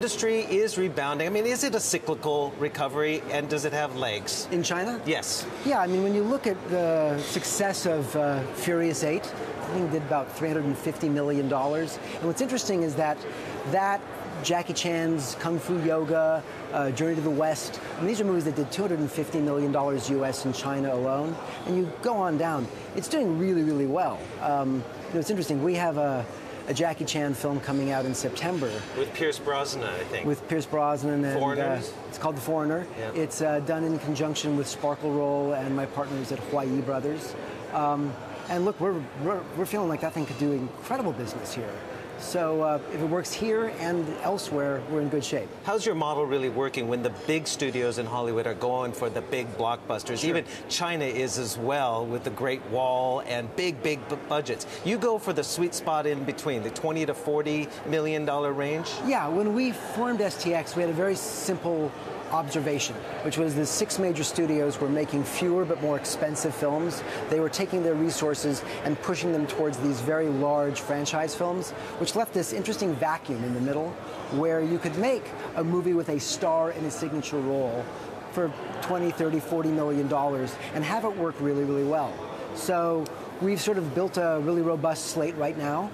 Industry is rebounding. I mean, is it a cyclical recovery, and does it have legs? In China? Yes. Yeah, I mean, when you look at the success of Furious 8, I think it did about $350 million. And what's interesting is that Jackie Chan's Kung Fu Yoga, Journey to the West, and these are movies that did $250 million US in China alone. And you go on down, it's doing really, really well. It's interesting. We have a Jackie Chan film coming out in September. With Pierce Brosnan, I think. With Pierce Brosnan. And, Foreigners? It's called The Foreigner. Yeah. It's done in conjunction with Sparkle Roll and my partners at Huayi Brothers. And look, we're feeling like that thing could do incredible business here. So if it works here and elsewhere, we're in good shape. How's your model really working when the big studios in Hollywood are going for the big blockbusters? Sure. Even China is as well, with the Great Wall and big budgets. You go for the sweet spot in between, the $20 to $40 million range? Yeah, when we formed STX, we had a very simple observation, which was the 6 major studios were making fewer but more expensive films. They were taking their resources and pushing them towards these very large franchise films, which left this interesting vacuum in the middle where you could make a movie with a star in a signature role for $20, $30, $40 million and have it work really, really well. So we've sort of built a really robust slate right now.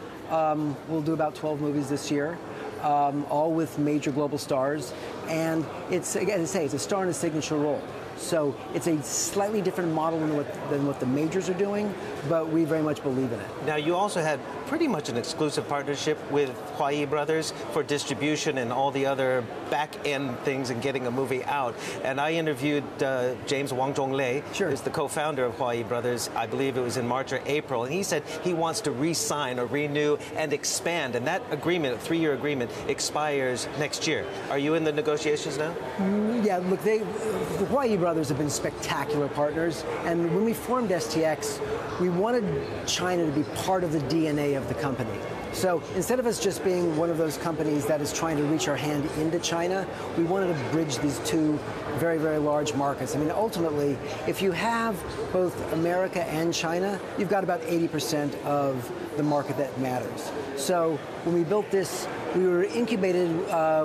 We'll do about 12 movies this year. All with major global stars, and it's, again, as I say, it's a star in a signature role. So it's a slightly different model than what the majors are doing, but we very much believe in it. Now, you also had pretty much an exclusive partnership with Huayi Brothers for distribution and all the other back-end things and getting a movie out. And I interviewed James Wang Zhonglei, sure, who's the co-founder of Huayi Brothers. I believe it was in March or April, and he said he wants to re-sign or renew and expand. And that agreement, a 3-year agreement, expires next year. Are you in the negotiations now? Yeah, look, the Huayi Brothers have been spectacular partners, and when we formed STX, we wanted China to be part of the DNA of the company. So instead of us just being one of those companies that is trying to reach our hand into China, we wanted to bridge these two very, very large markets. I mean, ultimately, if you have both America and China, you've got about 80% of the market that matters. So when we built this, we were incubated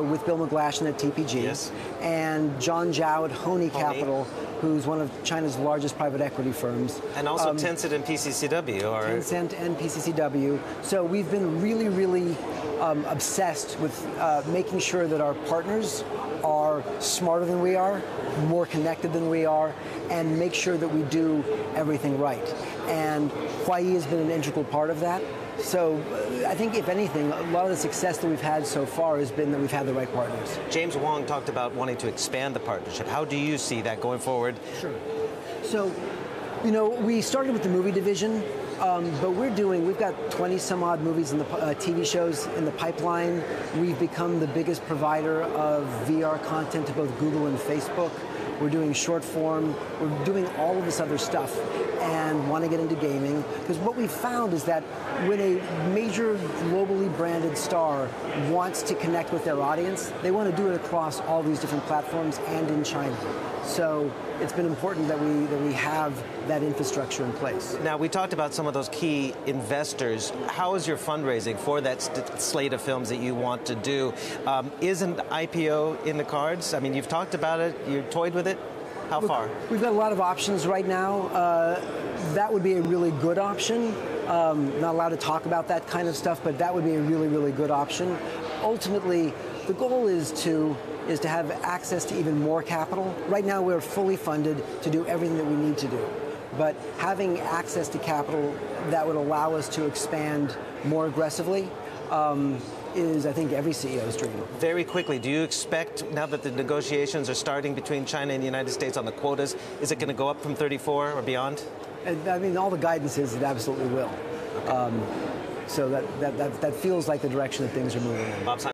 with Bill McGlashan at TPG, yes, and John Zhao at Honey Capital, who's one of China's largest private equity firms. And also Tencent and PCCW. Tencent and PCCW. So we've been really, really obsessed with making sure that our partners are smarter than we are, more connected than we are, and make sure that we do everything right. And Huayi has been an integral part of that. So I think, if anything, a lot of the success that we've had so far has been that we've had the right partners. James Wang talked about wanting to expand the partnership. How do you see that going forward? Sure. So, we started with the movie division, but we've got 20 some odd movies in the TV shows in the pipeline. We've become the biggest provider of VR content to both Google and Facebook. We're doing short form, we're doing all of this other stuff and want to get into gaming, because what we found is that when a major globally branded star wants to connect with their audience, they want to do it across all these different platforms and in China. So it's been important that we have that infrastructure in place. Now, we talked about some of those key investors. How is your fundraising for that slate of films that you want to do? Is an IPO in the cards? I mean, you've talked about it, you've toyed with it. How far? We've got a lot of options right now. That would be a really good option. Not allowed to talk about that kind of stuff, but that would be a really, really good option. Ultimately, the goal is to have access to even more capital. Right now, we're fully funded to do everything that we need to do. But having access to capital that would allow us to expand more aggressively is, I think, every CEO's dream. Very quickly, do you expect, now that the negotiations are starting between China and the United States on the quotas, is it going to go up from 34 or beyond? I mean, all the guidance is it absolutely will. Okay. So that feels like the direction that things are moving in.